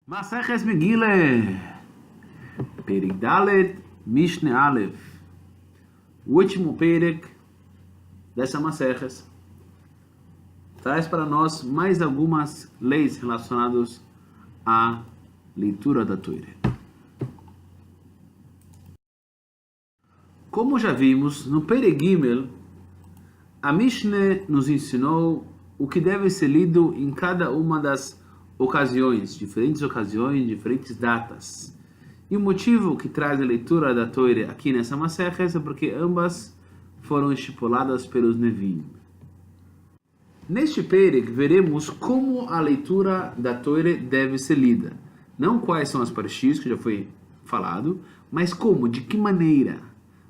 Maseches Megillah, Perek Dalet, Mishneh Aleph, o último Perek dessa Maseches, traz para nós mais algumas leis relacionadas à leitura da Torá. Como já vimos, no Perek Gimel, a Mishneh nos ensinou o que deve ser lido em cada uma das ocasiões, diferentes datas. E o motivo que traz a leitura da Torá aqui nessa Maseches é porque ambas foram estipuladas pelos Neviim. Neste Perek veremos como a leitura da Torá deve ser lida. Não quais são as parshis, que já foi falado, mas como, de que maneira.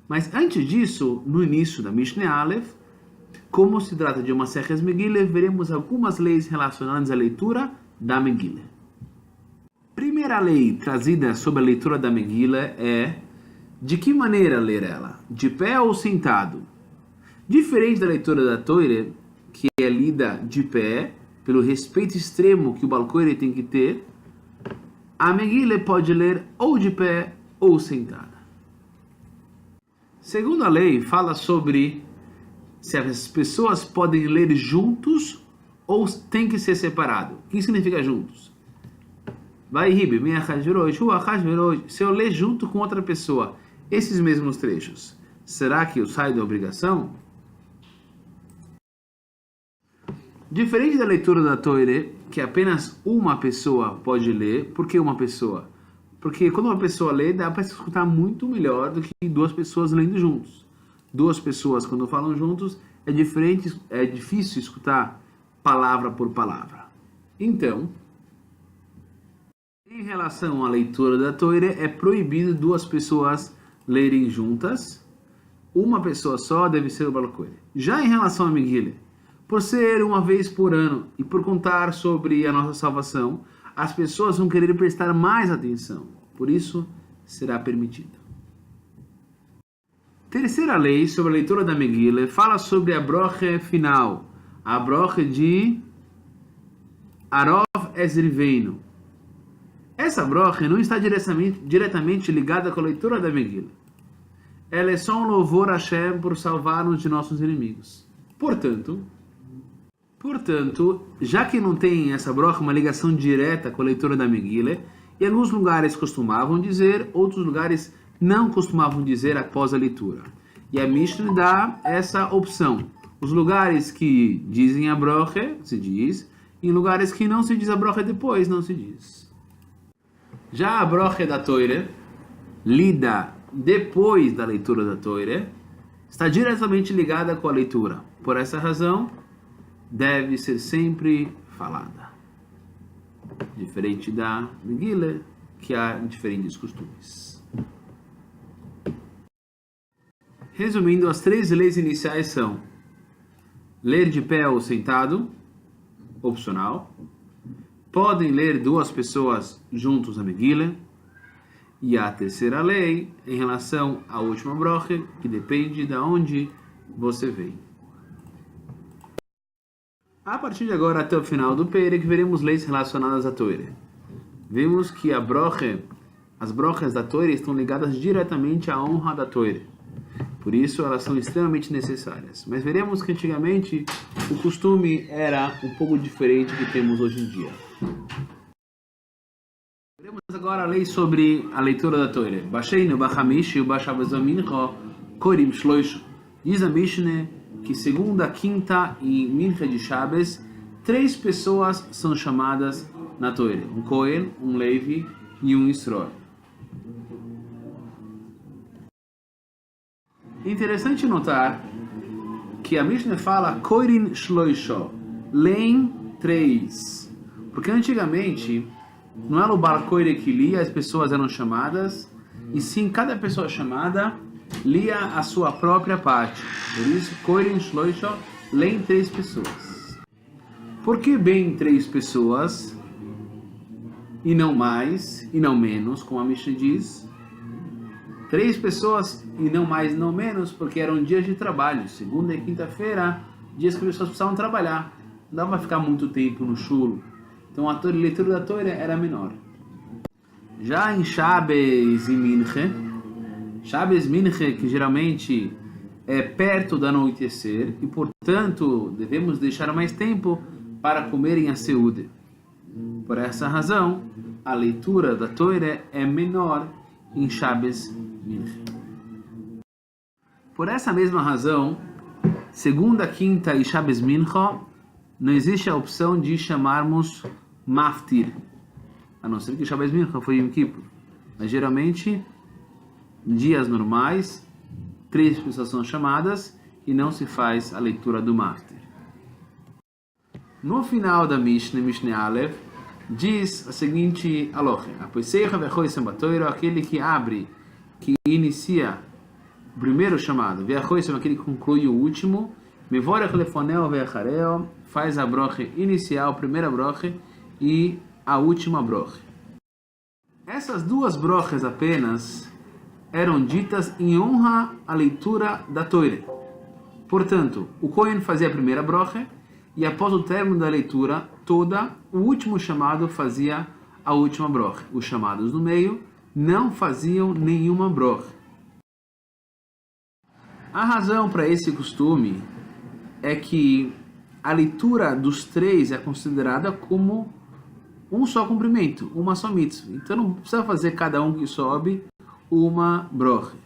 Mas antes disso, no início da Mishneh Aleph, como se trata de uma Maseches Megillah, veremos algumas leis relacionadas à leitura da Megillah. Primeira lei trazida sobre a leitura da Megillah é de que maneira ler ela, de pé ou sentado. Diferente da leitura da Torá, que é lida de pé, pelo respeito extremo que o Baal Koreh tem que ter, a Megillah pode ler ou de pé ou sentada. Segunda lei fala sobre se as pessoas podem ler juntos ou tem que ser separado. O que significa juntos? Vai ribe, se eu ler junto com outra pessoa esses mesmos trechos, será que eu saio da obrigação? Diferente da leitura da Torá, que apenas uma pessoa pode ler, por que uma pessoa? Porque quando uma pessoa lê, dá para escutar muito melhor do que duas pessoas lendo juntos. Duas pessoas, quando falam juntos, é difícil escutar palavra por palavra. Então, em relação à leitura da Torá, é proibido duas pessoas lerem juntas. Uma pessoa só deve ser o Baal Koreh. Já em relação à Megillah, por ser uma vez por ano e por contar sobre a nossa salvação, as pessoas vão querer prestar mais atenção. Por isso, será permitido. Terceira lei sobre a leitura da Megillah fala sobre a broche final, a broche de Arov Ezriveinu. Essa broche não está diretamente ligada com a leitura da Megillah. Ela é só um louvor a Hashem por salvar-nos de nossos inimigos. Portanto, já que não tem essa broche uma ligação direta com a leitura da Megillah, em alguns lugares costumavam dizer, outros lugares não costumavam dizer após a leitura. E a Mishnah dá essa opção. Os lugares que dizem a broche, se diz, em lugares que não se diz a broche depois, não se diz. Já a broche da Torá, lida depois da leitura da Torá, está diretamente ligada com a leitura. Por essa razão, deve ser sempre falada. Diferente da Megillah, que há diferentes costumes. Resumindo, as três leis iniciais são: ler de pé ou sentado, opcional. Podem ler duas pessoas juntos a Megillah. E a terceira lei, em relação à última broche, que depende de onde você vem. A partir de agora até o final do Perek, veremos leis relacionadas à Torá. Vimos que as broches da Torá estão ligadas diretamente à honra da Torá. Por isso, elas são extremamente necessárias. Mas veremos que antigamente o costume era um pouco diferente do que temos hoje em dia. Veremos agora a lei sobre a leitura da Torá. Basheinu bachamish ubashabazomincho korim shloisho. Diz a Mishneh que segunda, quinta e mincha de Shabbos, 3 pessoas são chamadas na Torá. Um Kohen, um Levi e um Yisroel. Interessante notar que a Mishneh fala Korin Shloisho, leem 3. Porque antigamente não era o Baal Koreh que lia, as pessoas eram chamadas, e sim cada pessoa chamada lia a sua própria parte. Por isso, Korin Shloisho, leem 3 pessoas. Por que bem 3 pessoas e não mais e não menos, como a Mishneh diz? 3 pessoas e não mais e não menos, porque eram dias de trabalho. Segunda e quinta-feira, dias que as pessoas precisavam trabalhar. Não dava para ficar muito tempo no chulo. Então a leitura da Torá era menor. Já em Shabbos e Minche, Shabbos Minche, que geralmente é perto do anoitecer, e portanto devemos deixar mais tempo para comerem a seude. Por essa razão, a leitura da Torá é menor em Shabbos Minche. Por essa mesma razão, segunda, quinta e Shabbos Mincha, não existe a opção de chamarmos Maftir, a não ser que Shabbos Mincha foi Yom Kippur. Mas geralmente, em dias normais, 3 pessoas são chamadas e não se faz a leitura do Maftir. No final da Mishnah Aleph, diz a seguinte aloha: aquele que abre, que inicia o primeiro chamado, aquele que conclui o último, faz a broche inicial, a primeira broche, e a última broche. Essas 2 broches apenas eram ditas em honra à leitura da Torá. Portanto, o Kohen fazia a primeira broche, e após o término da leitura toda, o último chamado fazia a última broche. Os chamados no meio não faziam nenhuma broche. A razão para esse costume é que a leitura dos 3 é considerada como um só cumprimento, uma só mitzvah. Então não precisa fazer cada um que sobe uma broche.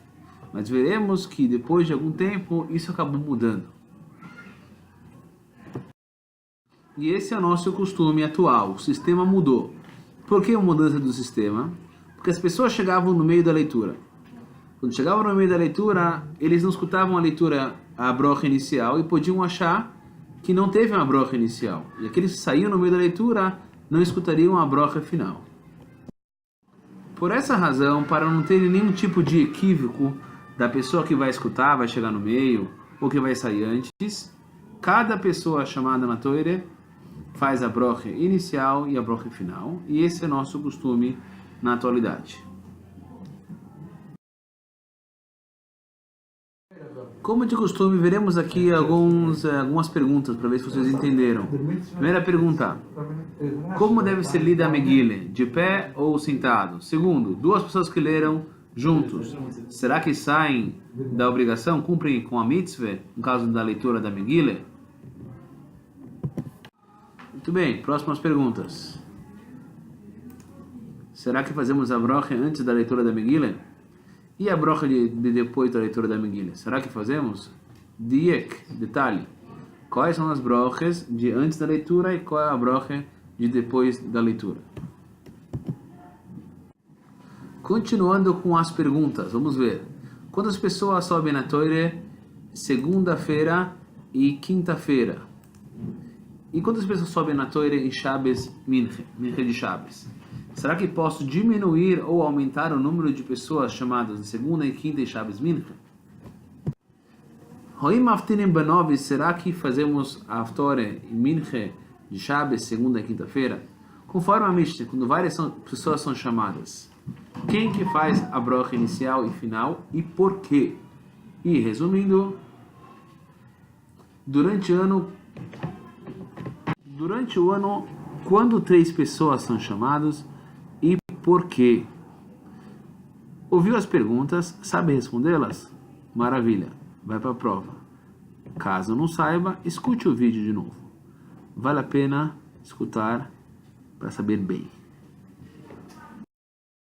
Mas veremos que depois de algum tempo isso acabou mudando. E esse é o nosso costume atual. O sistema mudou. Por que a mudança do sistema? Porque as pessoas chegavam no meio da leitura. Quando chegavam no meio da leitura, eles não escutavam a leitura, a brocha inicial, e podiam achar que não teve uma brocha inicial. E aqueles que saíam no meio da leitura não escutariam a brocha final. Por essa razão, para não ter nenhum tipo de equívoco da pessoa que vai escutar, vai chegar no meio, ou que vai sair antes, cada pessoa chamada na Torá faz a brocha inicial e a brocha final, e esse é nosso costume na atualidade. Como de costume, veremos aqui algumas perguntas para ver se vocês entenderam. Primeira pergunta: como deve ser lida a Megillah? De pé ou sentado? Segundo, 2 pessoas que leram juntos, será que saem da obrigação, cumprem com a mitzvah, no caso da leitura da Megillah? Muito bem, próximas perguntas. Será que fazemos a brocha antes da leitura da Megillah? E a brocha de depois da leitura da Megillah? Será que fazemos? Diek, detalhe. Quais são as brochas de antes da leitura e qual é a brocha de depois da leitura? Continuando com as perguntas, vamos ver. Quantas pessoas sobem na Torá segunda-feira e quinta-feira? E quantas pessoas sobem na Torá em Shabbos Minche de Shabbos? Será que posso diminuir ou aumentar o número de pessoas chamadas de segunda e quinta e Shabbos Mincha? Roim Aftinim Banov, será que fazemos a Torá e Mincha de Shabbos segunda e quinta-feira? Conforme a Mishnah, quando várias pessoas são chamadas, quem que faz a brocha inicial e final e por quê? E resumindo, durante o ano, quando 3 pessoas são chamadas e por quê? Ouviu as perguntas? Sabe respondê-las? Maravilha, vai para a prova. Caso não saiba, escute o vídeo de novo. Vale a pena escutar para saber bem.